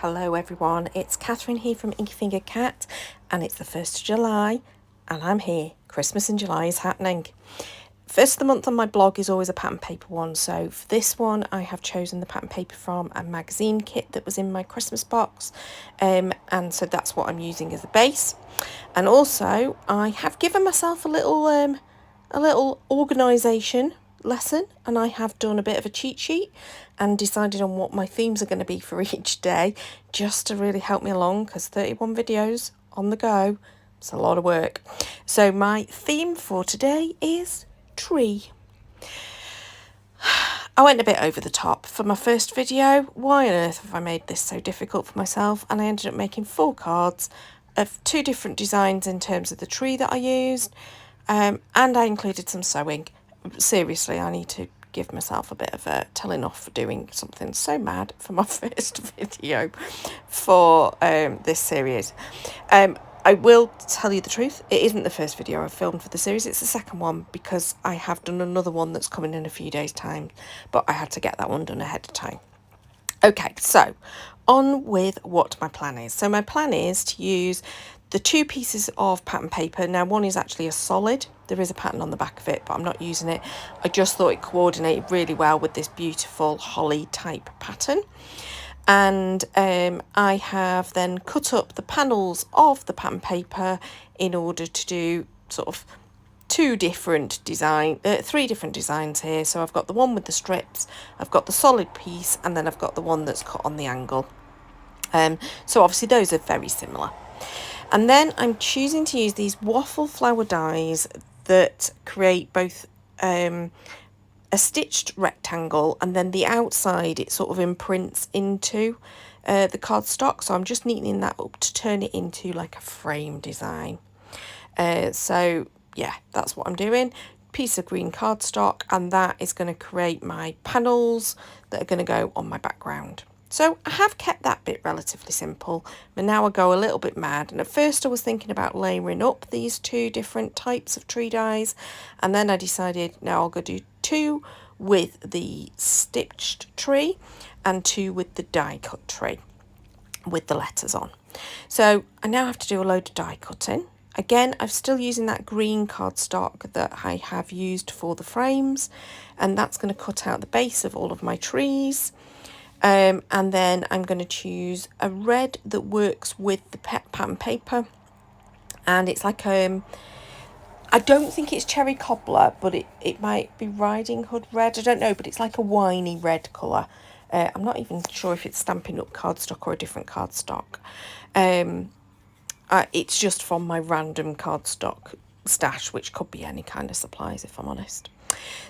Hello everyone, it's Catherine here from Inky Finger Cat, and it's the 1st of July and I'm here. Christmas in July is happening. First of the month on my blog is always a pattern paper one, so for this one I have chosen the pattern paper from a magazine kit that was in my Christmas box, and so that's what I'm using as a base. And also I have given myself a little organisation lesson, and I have done a bit of a cheat sheet and decided on what my themes are going to be for each day, just to really help me along, because 31 videos on the go, it's a lot of work. So my theme for today is tree. I went a bit over the top for my first video. Why on earth have I made this so difficult for myself? And I ended up making 4 cards of 2 different designs in terms of the tree that I used, and I included some sewing. Seriously, I need to give myself a bit of a telling off for doing something so mad for my first video for this series. I will tell you the truth, it isn't the first video I've filmed for the series, it's the second one, because I have done another one that's coming in a few days' time, but I had to get that one done ahead of time. Okay, so on with what my plan is. So my plan is to use the 2 pieces of pattern paper. Now, one is actually a solid. There is a pattern on the back of it, but I'm not using it. I just thought it coordinated really well with this beautiful holly type pattern. And I have then cut up the panels of the pattern paper in order to do sort of 3 different designs here. So I've got the one with the strips, I've got the solid piece, and then I've got the one that's cut on the angle. So obviously those are very similar. And then I'm choosing to use these waffle flower dies that create both a stitched rectangle, and then the outside it sort of imprints into the cardstock. So I'm just neatening that up to turn it into like a frame design. So yeah, that's what I'm doing. Piece of green cardstock, and that is going to create my panels that are going to go on my background. So I have kept that bit relatively simple, but now I go a little bit mad. And at first I was thinking about layering up these 2 different types of tree dies, and then I decided now I'll go do 2 with the stitched tree and 2 with the die cut tree with the letters on. So I now have to do a load of die cutting. Again, I'm still using that green cardstock that I have used for the frames, and that's going to cut out the base of all of my trees. And then I'm going to choose a red that works with the pattern paper, and it's like I don't think it's cherry cobbler, but it might be Riding Hood red, I don't know, but it's like a winey red colour. I'm not even sure if it's Stampin' Up cardstock or a different cardstock. It's just from my random cardstock stash, which could be any kind of supplies if I'm honest.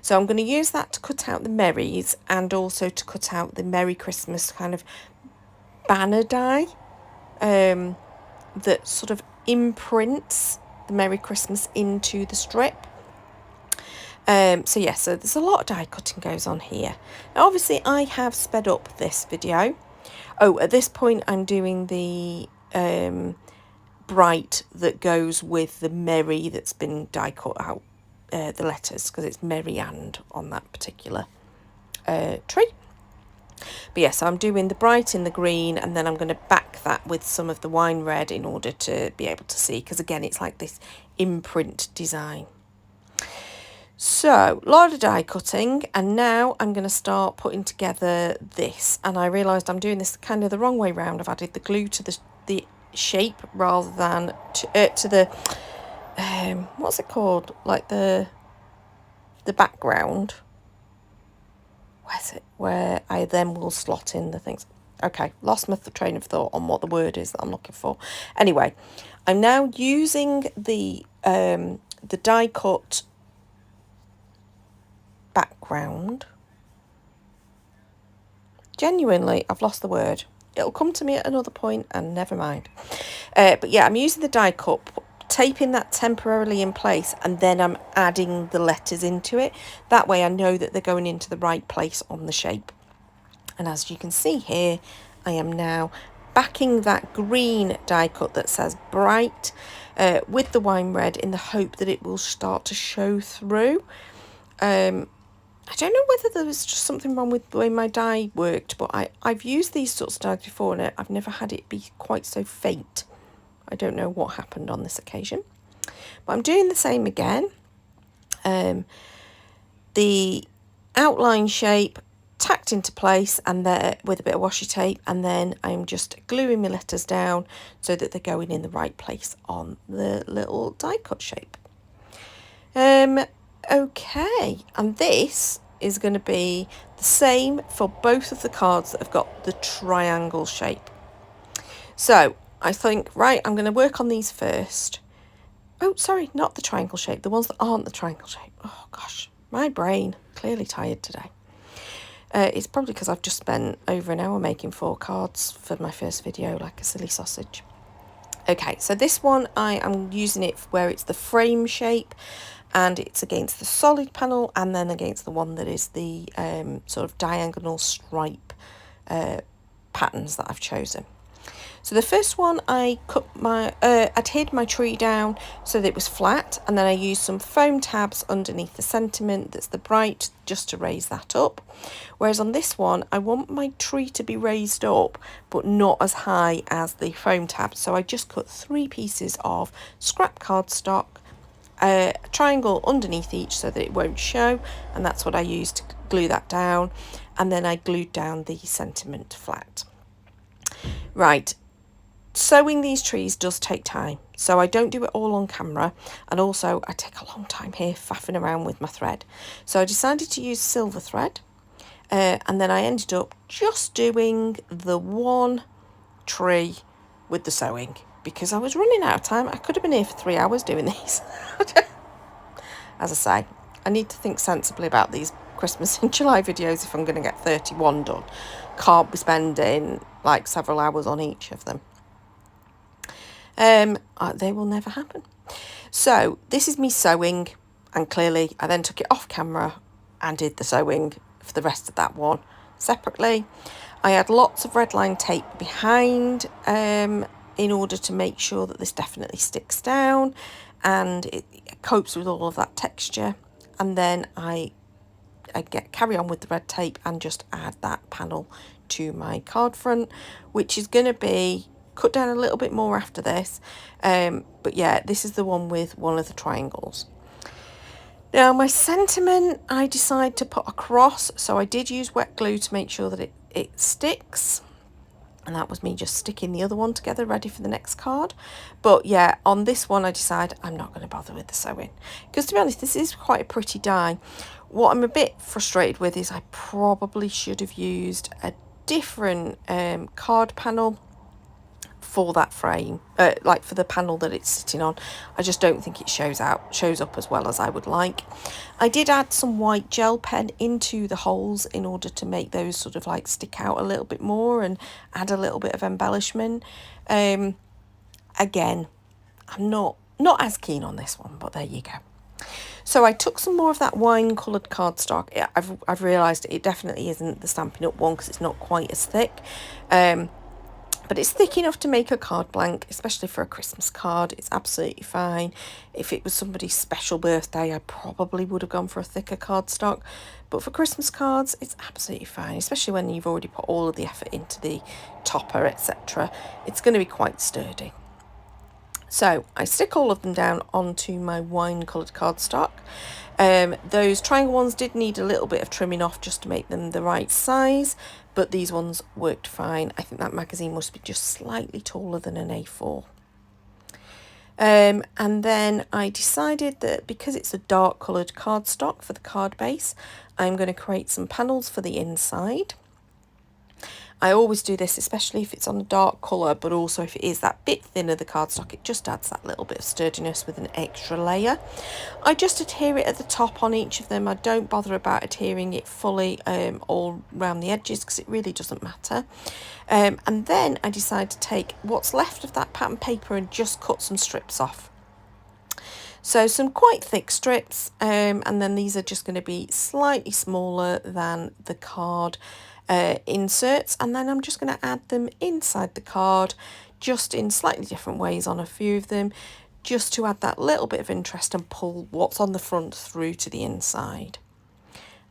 So I'm going to use that to cut out the Merries, and also to cut out the Merry Christmas kind of banner die that sort of imprints the Merry Christmas into the strip. So yeah, so there's a lot of die cutting goes on here. Now obviously I have sped up this video. Oh, at this point I'm doing the bright that goes with the Merry that's been die cut out. The letters, because it's Merry and on that particular tree. But yes, so I'm doing the bright in the green, and then I'm going to back that with some of the wine red in order to be able to see, because again it's like this imprint design. So a lot of die cutting, and now I'm going to start putting together this, and I realised I'm doing this kind of the wrong way round. I've added the glue to the shape rather than to the what's it called, like the background. Where's it, where I then will slot in the things. Okay, lost my train of thought on what the word is that I'm looking for. Anyway, I'm now using the die cut background. Genuinely, I've lost the word. It'll come to me at another point, and never mind. But yeah, I'm using the die cut, taping that temporarily in place, and then I'm adding the letters into it. That way I know that they're going into the right place on the shape. And as you can see here, I am now backing that green die cut that says bright with the wine red, in the hope that it will start to show through. I don't know whether there was just something wrong with the way my dye worked, but I've used these sorts of dyes before and I've never had it be quite so faint. I don't know what happened on this occasion. But I'm doing the same again. The outline shape tacked into place and there with a bit of washi tape, and then I'm just gluing my letters down so that they're going in the right place on the little die cut shape. Okay, and this is going to be the same for both of the cards that have got the triangle shape. So I think, right, I'm going to work on these first. Oh, sorry, not the triangle shape, the ones that aren't the triangle shape. Oh gosh, my brain, clearly tired today. It's probably because I've just spent over an hour making 4 cards for my first video like a silly sausage. Okay, so this one I am using it where it's the frame shape and it's against the solid panel and then against the one that is the sort of diagonal stripe patterns that I've chosen. So the first one, I cut my adhered my tree down so that it was flat, and then I used some foam tabs underneath the sentiment that's the bright just to raise that up. Whereas on this one, I want my tree to be raised up but not as high as the foam tabs. So I just cut 3 pieces of scrap cardstock, a triangle underneath each so that it won't show, and that's what I used to glue that down, and then I glued down the sentiment flat. Right. Sewing these trees does take time, so I don't do it all on camera, and also I take a long time here faffing around with my thread. So I decided to use silver thread, and then I ended up just doing the one tree with the sewing because I was running out of time. I could have been here for 3 hours doing these. As I say, I need to think sensibly about these Christmas in July videos if I'm going to get 31 done. Can't be spending like several hours on each of them. They will never happen. So this is me sewing, and clearly I then took it off camera and did the sewing for the rest of that one separately. I had lots of red line tape behind in order to make sure that this definitely sticks down and it copes with all of that texture, and then I carry on with the red tape and just add that panel to my card front, which is going to be cut down a little bit more after this, but yeah, this is the one with one of the triangles. Now my sentiment I decided to put across, so I did use wet glue to make sure that it sticks, and that was me just sticking the other one together ready for the next card. But yeah, on this one I decided I'm not going to bother with the sewing because, to be honest, this is quite a pretty die. What I'm a bit frustrated with is I probably should have used a different card panel for that frame, like for the panel that it's sitting on. I just don't think it shows up as well as I would like. I did add some white gel pen into the holes in order to make those sort of like stick out a little bit more and add a little bit of embellishment. Again, I'm not as keen on this one, but there you go. So I took some more of that wine coloured cardstock. I've realised it definitely isn't the Stampin' Up one because it's not quite as thick. But it's thick enough to make a card blank, especially for a Christmas card. It's absolutely fine. If it was somebody's special birthday, I probably would have gone for a thicker cardstock. But for Christmas cards, it's absolutely fine, especially when you've already put all of the effort into the topper, etc. It's going to be quite sturdy. So I stick all of them down onto my wine coloured cardstock. Those triangle ones did need a little bit of trimming off just to make them the right size, but these ones worked fine. I think that magazine must be just slightly taller than an A4. And then I decided that because it's a dark coloured cardstock for the card base, I'm going to create some panels for the inside. I always do this, especially if it's on a dark colour, but also if it is that bit thinner, the cardstock, it just adds that little bit of sturdiness with an extra layer. I just adhere it at the top on each of them. I don't bother about adhering it fully all around the edges because it really doesn't matter. And then I decide to take what's left of that pattern paper and just cut some strips off. So some quite thick strips, and then these are just going to be slightly smaller than the card inserts, and then I'm just going to add them inside the card just in slightly different ways on a few of them, just to add that little bit of interest and pull what's on the front through to the inside.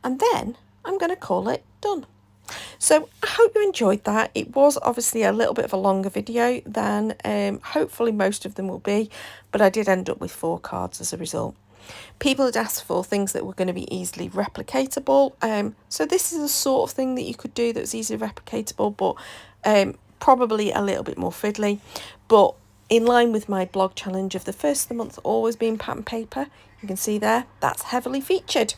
and then I'm going to call it done. So I hope you enjoyed that. It was obviously a little bit of a longer video than hopefully most of them will be, but I did end up with 4 cards as a result. People had asked for things that were going to be easily replicatable, so this is a sort of thing that you could do that's easily replicatable, but probably a little bit more fiddly. But in line with my blog challenge of the first of the month always being pattern paper, you can see there, that's heavily featured.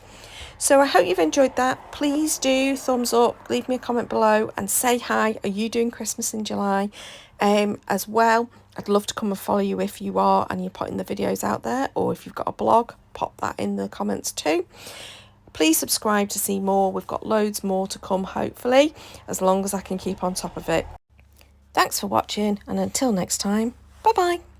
So I hope you've enjoyed that. Please do thumbs up, leave me a comment below and say hi. Are you doing Christmas in July as well? I'd love to come and follow you if you are and you're putting the videos out there, or if you've got a blog, pop that in the comments too. Please subscribe to see more. We've got loads more to come, hopefully, as long as I can keep on top of it. Thanks for watching, and until next time, bye bye.